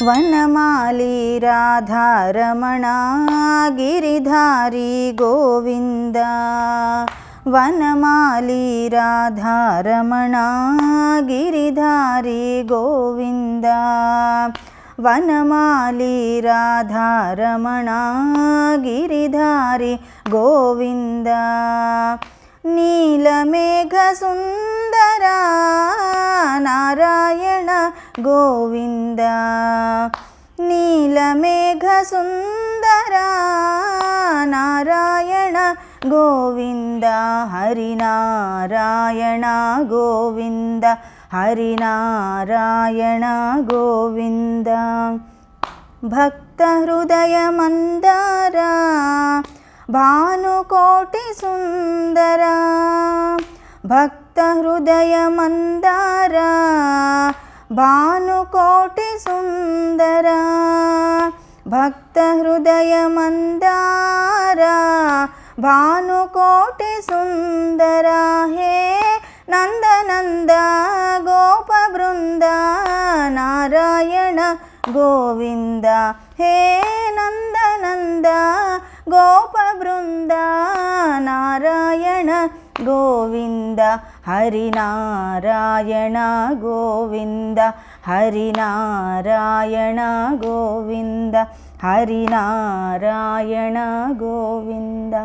वनमाली राधारमण गिरिधारी गोविंद वनमाली राधारमण गिरिधारी गोविंद वनमाली राधारमण गिरिधारी गोविंद नीलमेघ सुंदर नारायण गोविंद नीलमेघ सुंदर नारायण गोविंद हरिनारायण गोविंद हरिनारायण गोविंद भक्त हृदय मंदार भानुकोटि सुंदर भक्त हृदय मंदार भानुकोटि सुंदर भक्त हृदय मंदार भानुकोटि सुंदर हे नंदनंद गोप बृंद नारायण गोविंद हे नंदनंद गोप बृंद नारायण गोविंद हरिनारायण गोविंद हरिनारायण गोविंद हरिनारायण गोविंद।